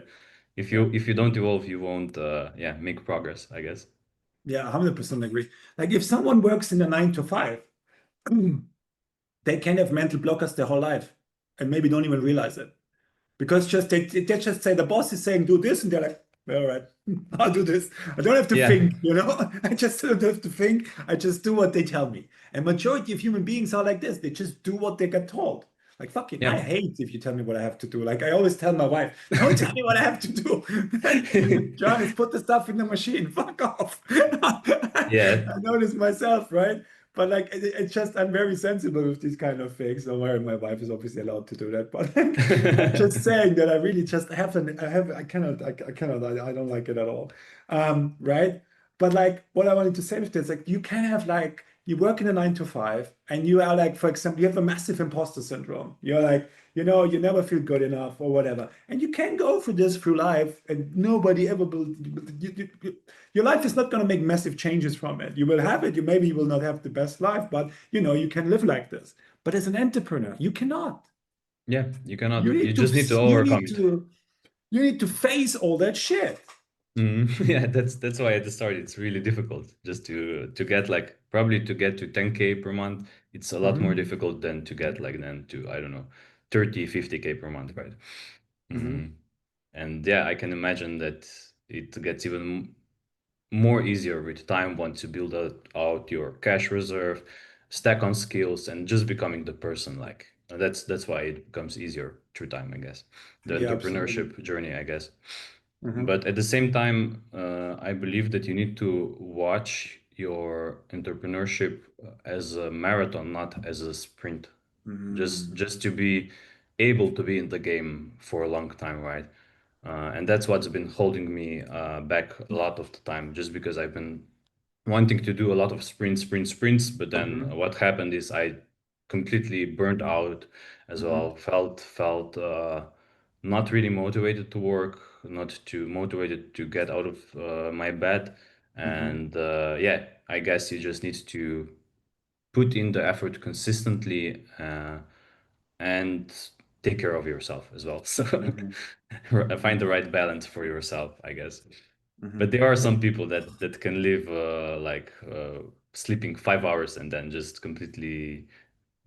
[SPEAKER 1] yeah,
[SPEAKER 2] If you don't evolve, you won't yeah, make progress, I guess.
[SPEAKER 1] yeah. 100% agree. Like if someone works in a 9 to 5, they can have mental blockers their whole life and maybe don't even realize it. Because just they just say the boss is saying do this, and they're like, "Well, all right, I'll do this. I don't have to
[SPEAKER 2] Yeah,
[SPEAKER 1] think, you know. I just don't have to think. I just do what they tell me. And majority of human beings are like this. They just do what they get told. Like fucking, I
[SPEAKER 2] yeah.
[SPEAKER 1] hate if you tell me what I have to do. Like I always tell my wife, don't tell me what I have to do. John, is put the stuff in the machine. Fuck off.
[SPEAKER 2] Yeah.
[SPEAKER 1] I know this myself, right? But like it's just I'm very sensible with these kind of things. So my wife is obviously allowed to do that. But like, I'm just saying that I really just haven't I don't like it at all. Right? But like what I wanted to say with this, like you can have like you work in a 9 to 5 and you are like, for example, you have a massive imposter syndrome. You're like, you never feel good enough or whatever. And you can go through this through life and nobody ever will your life is not going to make massive changes from it. You will have it. You will not have the best life, but you can live like this. But as an entrepreneur, you cannot.
[SPEAKER 2] Yeah, you
[SPEAKER 1] You
[SPEAKER 2] cannot. You
[SPEAKER 1] need to
[SPEAKER 2] just need to
[SPEAKER 1] you
[SPEAKER 2] overcome
[SPEAKER 1] need
[SPEAKER 2] it.
[SPEAKER 1] to you need to face all that shit.
[SPEAKER 2] Yeah, that's why at the start it's really difficult just to get like probably to get to 10K per month. It's a lot more
[SPEAKER 1] Hmm.
[SPEAKER 2] difficult than to get like then to I don't know 30, 50K per month, right?
[SPEAKER 1] Hmm.
[SPEAKER 2] Mm. And yeah, I can imagine that it gets even more easier with time once you build out your cash reserve, stack on skills, and just becoming the person like. And that's why it becomes easier through time, I guess. The
[SPEAKER 1] Yeah, absolutely.
[SPEAKER 2] entrepreneurship journey, I guess.
[SPEAKER 1] Hmm.
[SPEAKER 2] But at the same time, I believe that you need to watch your entrepreneurship as a marathon, not as a sprint.
[SPEAKER 1] Hmm.
[SPEAKER 2] Just to be able to be in the game for a long time, right? And that's what's been holding me back a lot of the time, just because I've been wanting to do a lot of sprints, but then
[SPEAKER 1] Hmm.
[SPEAKER 2] what happened is I completely burnt out as
[SPEAKER 1] Hmm.
[SPEAKER 2] well. Felt not really motivated to work, not too motivated to get out of my bed,
[SPEAKER 1] Hmm.
[SPEAKER 2] and yeah, I guess you just need to put in the effort consistently and take care of yourself as well. So
[SPEAKER 1] Mhm.
[SPEAKER 2] find the right balance for yourself, I guess. But
[SPEAKER 1] Mhm.
[SPEAKER 2] there are some people that can live sleeping 5 hours and then just completely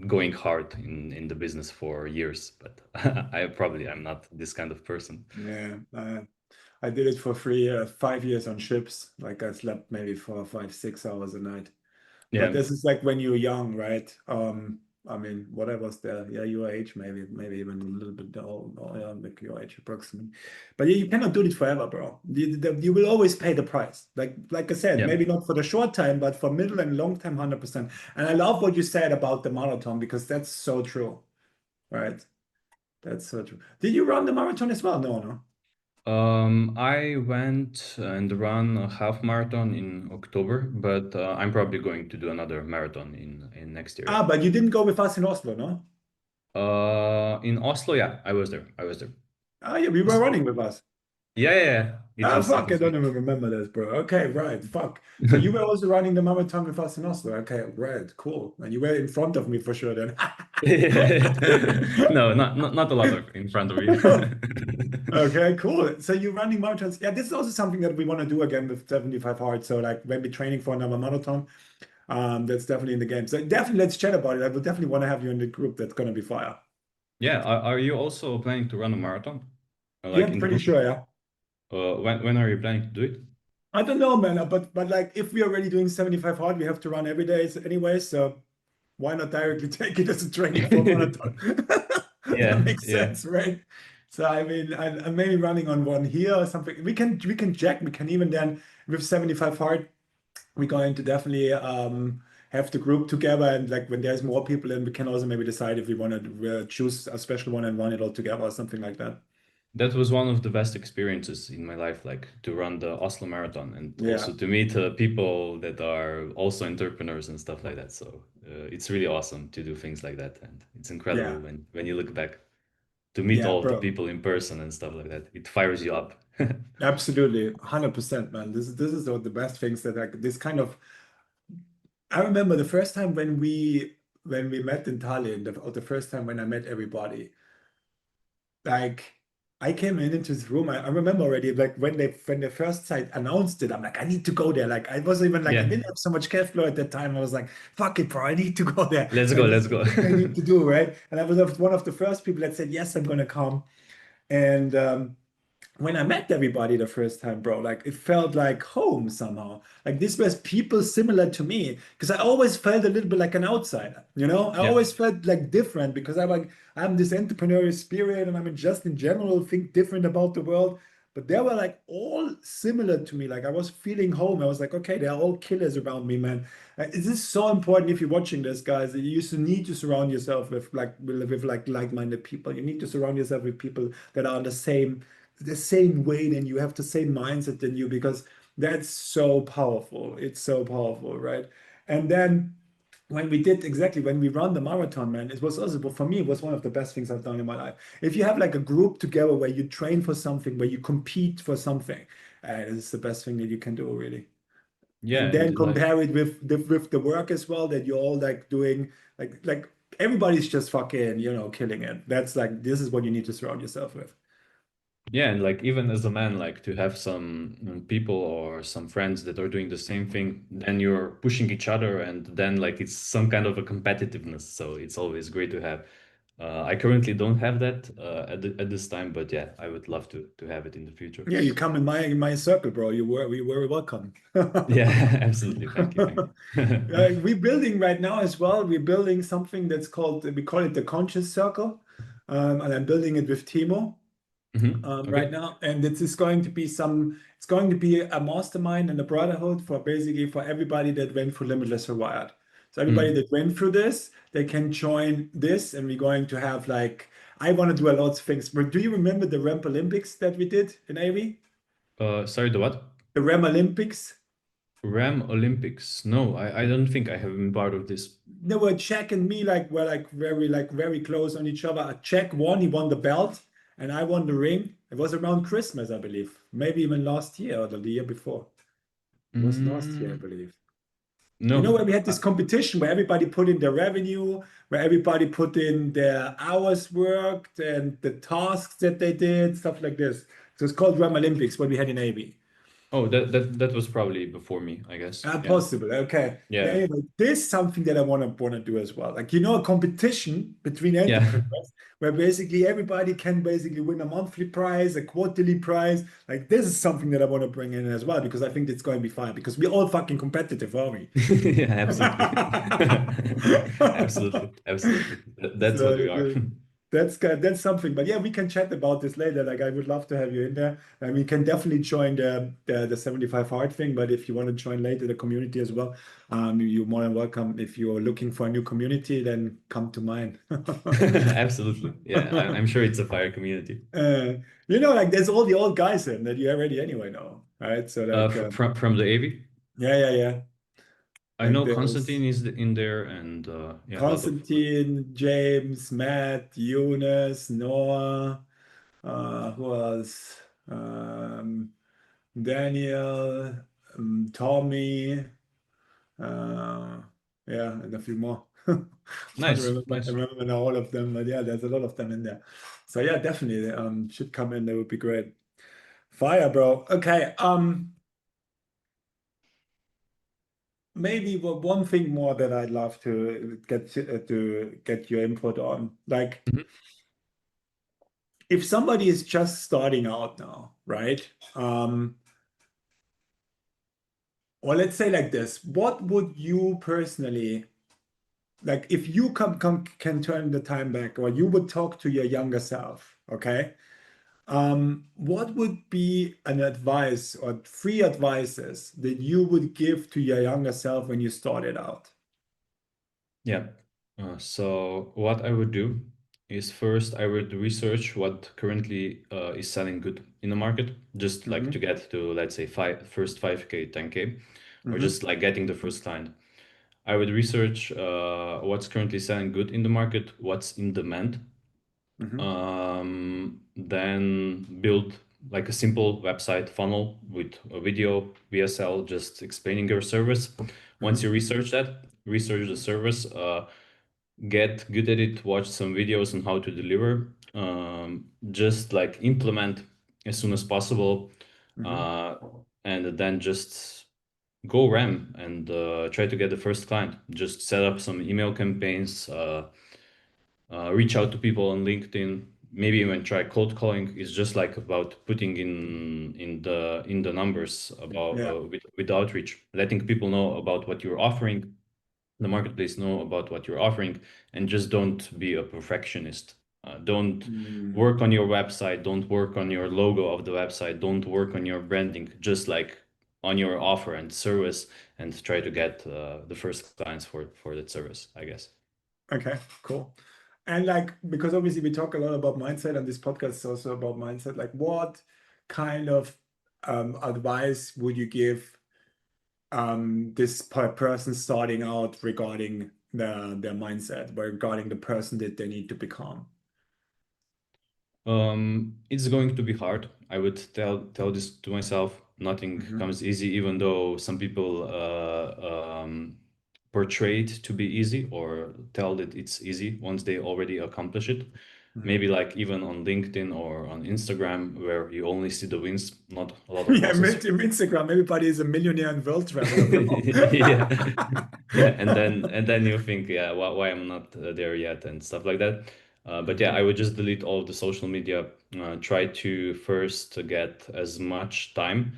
[SPEAKER 2] going hard in the business for years. But I'm not this kind of person.
[SPEAKER 1] Yeah, I did it for 5 years on ships. Like I slept maybe 4, 5, 6 hours a night. But
[SPEAKER 2] Yeah,
[SPEAKER 1] this is like when you're young, right? I mean, what I was there, yeah, your age, maybe even a little bit old, or yeah, like your age approximately. But yeah, you cannot do it forever, bro. You will always pay the price. Like I said,
[SPEAKER 2] yeah.
[SPEAKER 1] maybe not for the short time, but for middle and long time, 100%. And I love what you said about the marathon because that's so true, right? That's so true. Did you run the marathon as well? No, no.
[SPEAKER 2] I went and run a half marathon in October, but I'm probably going to do another marathon in next year.
[SPEAKER 1] Ah, but you didn't go with us in Oslo, no?
[SPEAKER 2] In Oslo, yeah, I was there. I was there.
[SPEAKER 1] Ah, yeah, we were running with us.
[SPEAKER 2] Yeah, yeah, yeah. It
[SPEAKER 1] Ah,
[SPEAKER 2] was it
[SPEAKER 1] fuck, I
[SPEAKER 2] was
[SPEAKER 1] don't
[SPEAKER 2] good.
[SPEAKER 1] even remember this, bro. Okay, right, fuck. So you were also running the marathon with us in Oslo. Okay, right, cool. And you were in front of me for sure then.
[SPEAKER 2] No, not a lot of in front of you.
[SPEAKER 1] Okay, cool. So you're running marathons. Yeah, this is also something that we want to do again with 75 Hard. So like when we're training for another marathon, that's definitely in the game. So definitely let's chat about it. I would definitely want to have you in the group. That's gonna be fire.
[SPEAKER 2] Yeah, are you also planning to run a marathon?
[SPEAKER 1] Yeah,
[SPEAKER 2] Like
[SPEAKER 1] I'm
[SPEAKER 2] in the
[SPEAKER 1] pretty
[SPEAKER 2] group?
[SPEAKER 1] sure, yeah.
[SPEAKER 2] When are you planning to do it?
[SPEAKER 1] I don't know, man, but like if we're already doing 75 hard, we have to run every day anyway. So why not directly take it as a training for a marathon? That
[SPEAKER 2] Yeah,
[SPEAKER 1] makes
[SPEAKER 2] yeah.
[SPEAKER 1] sense, right? So I mean, I'm maybe running on one here or something. We can check. We can even then with 75 hard, we're going to definitely have the group together, and like when there's more people in, we can also maybe decide if we want to choose a special one and run it all together or something like that.
[SPEAKER 2] That was one of the best experiences in my life, like to run the Oslo Marathon and
[SPEAKER 1] Yeah,
[SPEAKER 2] also to meet people that are also entrepreneurs and stuff like that. So it's really awesome to do things like that, and it's incredible
[SPEAKER 1] yeah,
[SPEAKER 2] when you look back to meet
[SPEAKER 1] yeah,
[SPEAKER 2] all of the
[SPEAKER 1] bro.
[SPEAKER 2] people in person and stuff like that. It fires you up.
[SPEAKER 1] Absolutely, 100%, man. This is the best things that like this kind of. I remember the first time when we met in Tallinn, or the first time when I met everybody. Like I came into this room. I remember already like when they first site announced it. I'm like, I need to go there. Like I wasn't even like I
[SPEAKER 2] Yeah,
[SPEAKER 1] didn't have so much cash flow at that time. I was like, fuck it, bro, I need to go there.
[SPEAKER 2] let's go,
[SPEAKER 1] Like this
[SPEAKER 2] let's
[SPEAKER 1] is the
[SPEAKER 2] go.
[SPEAKER 1] thing I need to do, right? And I was one of the first people that said, yes, I'm gonna come. And when I met everybody the first time, bro, like it felt like home somehow. Like this was people similar to me because I always felt a little bit like an outsider, you know? I
[SPEAKER 2] Yeah,
[SPEAKER 1] always felt like different because I'm this entrepreneurial spirit and I'm just in general think different about the world. But they were like all similar to me. Like I was feeling home. I was like, okay, they're all killers around me, man. This is so important if you're watching this, guys. You used to need to surround yourself with like-minded people. You need to surround yourself with people that are on the same way than you, have the same mindset than you, because that's so powerful. It's so powerful, right? And then when we run the marathon, man, it was also, but for me, it was one of the best things I've done in my life. If you have like a group together where you train for something, where you compete for something, it's the best thing that you can do, really.
[SPEAKER 2] yeah,
[SPEAKER 1] And
[SPEAKER 2] and
[SPEAKER 1] then compare it with the work as well that you're all like doing, like everybody's just fucking, killing it. That's like this is what you need to surround yourself with.
[SPEAKER 2] yeah, and like even as a man, like to have some people or some friends that are doing the same thing, then you're pushing each other, and then like it's some kind of a competitiveness. So it's always great to have. I currently don't have that at this time, but yeah, I would love to have it in the future.
[SPEAKER 1] Yeah, you come in my circle, bro. We were welcome.
[SPEAKER 2] Yeah, absolutely. Thank you, thank you.
[SPEAKER 1] We're building right now as well. We're building something that's called, we call it the Conscious Circle. And I'm building it with Timo right
[SPEAKER 2] Okay.
[SPEAKER 1] now. And it's going to be a mastermind and a brotherhood for basically for everybody that went through Limitless Rewired. So everybody
[SPEAKER 2] Mhm.
[SPEAKER 1] that went through this, they can join this, and we're going to have like, I want to do a lot of things. But do you remember the Ramp Olympics that we did in AV?
[SPEAKER 2] Sorry, the what?
[SPEAKER 1] The Ram Olympics?
[SPEAKER 2] Ram Olympics. No, I don't think I have been part of this.
[SPEAKER 1] They were Czech and me were very close on each other. Czech won, he won the belt, and I won the ring. It was around Christmas, I believe. Maybe even last year or the year before. It was last year, I
[SPEAKER 2] Mm,
[SPEAKER 1] believe. You know,
[SPEAKER 2] No.
[SPEAKER 1] where we had this competition where everybody put in their revenue, where everybody put in their hours worked and the tasks that they did, stuff like this. So it's called Rum Olympics, what we had in AB.
[SPEAKER 2] Oh, that was probably before me, I guess.
[SPEAKER 1] Ah,
[SPEAKER 2] Yeah.
[SPEAKER 1] possible. Okay. Yeah,
[SPEAKER 2] Yeah.
[SPEAKER 1] anyway, this is something that I wanna do as well. Like, a competition between
[SPEAKER 2] Yeah.
[SPEAKER 1] entrepreneurs where basically everybody can basically win a monthly prize, a quarterly prize. Like, this is something that I want to bring in as well because I think it's going to be fun because we're all fucking competitive, are we?
[SPEAKER 2] Yeah, absolutely. Absolutely. Absolutely. That's what we
[SPEAKER 1] So
[SPEAKER 2] are.
[SPEAKER 1] that's good. That's something. But yeah, we can chat about this later. Like I would love to have you in there. And we can definitely join the 75 hard thing. But if you want to join later the community as well, you're more than welcome. If you're looking for a new community, then come to mine.
[SPEAKER 2] Absolutely. Yeah, I'm sure it's a fire community.
[SPEAKER 1] Uh, like there's all the old guys in that you already anyway know, right? So like,
[SPEAKER 2] From the AV,
[SPEAKER 1] yeah, yeah, yeah.
[SPEAKER 2] I
[SPEAKER 1] Like
[SPEAKER 2] know
[SPEAKER 1] there's
[SPEAKER 2] Constantine is in there, and yeah, a lot of.
[SPEAKER 1] Constantine, James, Matt, Eunice, Noah. Who else? Um, Daniel, Tommy, uh, yeah, and a few more. Don't
[SPEAKER 2] Nice, nice.
[SPEAKER 1] remember now all of them, but yeah, there's a lot of them in there. So yeah, definitely, should come in. That would be great. Fire, bro. Okay. Maybe one thing more that I'd love to get your input on. Like,
[SPEAKER 2] Mhm.
[SPEAKER 1] if somebody is just starting out now, right? Or let's say like this, what would you personally like if you can turn the time back or you would talk to your younger self, okay? What would be an advice or three advices that you would give to your younger self when you started out?
[SPEAKER 2] Yeah. So what I would do is first I would research what currently is selling good in the market, just like to
[SPEAKER 1] Mm-hmm.
[SPEAKER 2] get to, let's say, first 5K, 10K, or
[SPEAKER 1] Mm-hmm.
[SPEAKER 2] just like getting the first client. I would research what's currently selling good in the market, what's in demand,
[SPEAKER 1] Mm-hmm.
[SPEAKER 2] then build like a simple website funnel with a video, VSL, just explaining your service. Once you
[SPEAKER 1] Mm-hmm.
[SPEAKER 2] research the service, get good at it, watch some videos on how to deliver, just like implement as soon as possible,
[SPEAKER 1] Mm-hmm.
[SPEAKER 2] uh, and then just go ram and try to get the first client. Just set up some email campaigns, reach out to people on LinkedIn. Maybe even try cold calling. Is just like about putting in the numbers about
[SPEAKER 1] Yeah.
[SPEAKER 2] with outreach, letting people know about what you're offering, the marketplace know about what you're offering, and just don't be a perfectionist. Don't
[SPEAKER 1] Mm.
[SPEAKER 2] work on your website, don't work on your logo of the website, don't work on your branding, just like on your offer and service, and try to get the first clients for that service, I guess.
[SPEAKER 1] Okay, cool. And like, because obviously we talk a lot about mindset and this podcast is also about mindset, like what kind of advice would you give this person starting out regarding their mindset, regarding the person that they need to become?
[SPEAKER 2] It's going to be hard. I would tell this to myself. Nothing
[SPEAKER 1] Hmm.
[SPEAKER 2] comes easy, even though some people portray it to be easy or tell that it's easy once they already accomplish it.
[SPEAKER 1] Hmm.
[SPEAKER 2] Maybe like even on LinkedIn or on Instagram, where you only see the wins, not a lot of
[SPEAKER 1] Yeah,
[SPEAKER 2] losses.
[SPEAKER 1] Instagram, everybody is a millionaire and world traveler, bro.
[SPEAKER 2] Yeah, yeah, and then you think, yeah, why I'm not there yet and stuff like that. But yeah,
[SPEAKER 1] Hmm.
[SPEAKER 2] I would just delete all of the social media. Try to first get as much time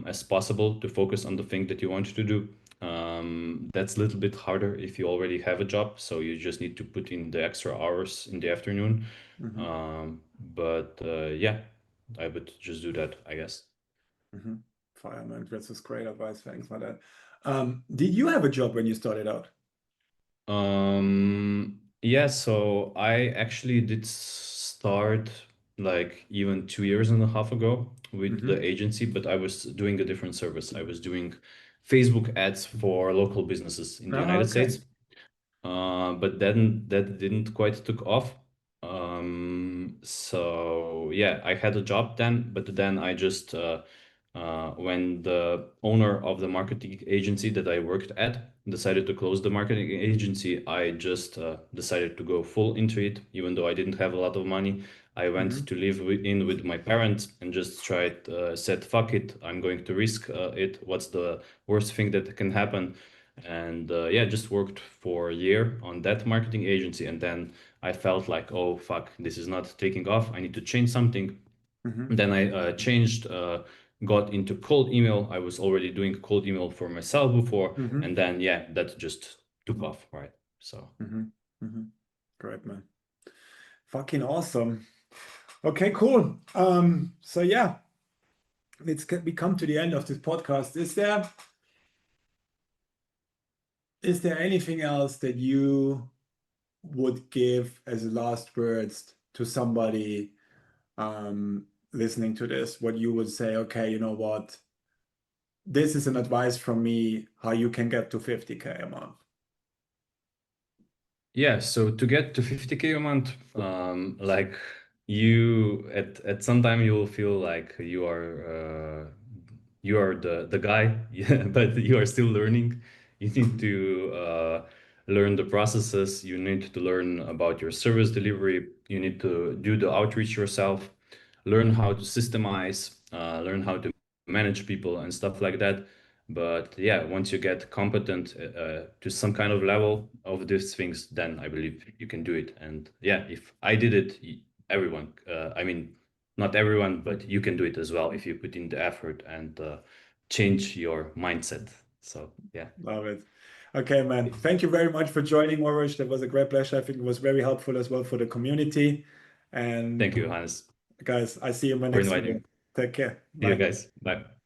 [SPEAKER 2] as possible to focus on the thing that you want to do. That's a little bit harder if you already have a job, so you just need to put in the extra hours in the afternoon.
[SPEAKER 1] Hmm.
[SPEAKER 2] But yeah, I would just do that, I guess.
[SPEAKER 1] Hmm. Fireman, that's just great advice. Thanks for that. Did you have a job when you started out?
[SPEAKER 2] Yeah, so I actually did start like even 2 years and a half ago with the
[SPEAKER 1] Hmm.
[SPEAKER 2] agency, but I was doing a different service. I was doing Facebook ads for local businesses in the
[SPEAKER 1] Oh,
[SPEAKER 2] United
[SPEAKER 1] okay.
[SPEAKER 2] States. But then that didn't quite took off. So yeah, I had a job then, but then I just When the owner of the marketing agency that I worked at decided to close the marketing agency, I just decided to go full into it, even though I didn't have a lot of money. I went to live in with my parents and just tried, said, fuck it, I'm going to risk it. What's the worst thing that can happen? And yeah, just worked for a year on that marketing agency. And then I felt like, oh, fuck, this is not taking off. I need to change something. Then I changed, got into cold email. I was already doing cold email for myself before. And then, yeah, that just took off, right? So.
[SPEAKER 1] Great, man. Fucking awesome. Okay, cool. So yeah, we come to the end of this podcast. Is there anything else that you would give as last words to somebody listening to this? What you would say, okay, you know what? This is an advice from me, how you can get to 50K a month.
[SPEAKER 2] Yeah, so to get to 50K a month, like you at some time you will feel like you are the guy, yeah, but you are still learning. You need to learn the processes. You need to learn about your service delivery. You need to do the outreach yourself, learn how to systemize, learn how to manage people and stuff like that. But yeah, once you get competent to some kind of level of these things, then I believe you can do it. And yeah, if I did it, everyone, I mean, not everyone, but you can do it as well if you put in the effort and change your mindset. So yeah.
[SPEAKER 1] Love it. Okay, man. Thank you very much for joining, Uroš. That was a great pleasure. I think it was very helpful as well for the community. And
[SPEAKER 2] Thank you, Hannes,
[SPEAKER 1] guys, I see you in my
[SPEAKER 2] for
[SPEAKER 1] next
[SPEAKER 2] inviting
[SPEAKER 1] video.
[SPEAKER 2] me.
[SPEAKER 1] Take care.
[SPEAKER 2] See you
[SPEAKER 1] Bye.
[SPEAKER 2] guys. Bye.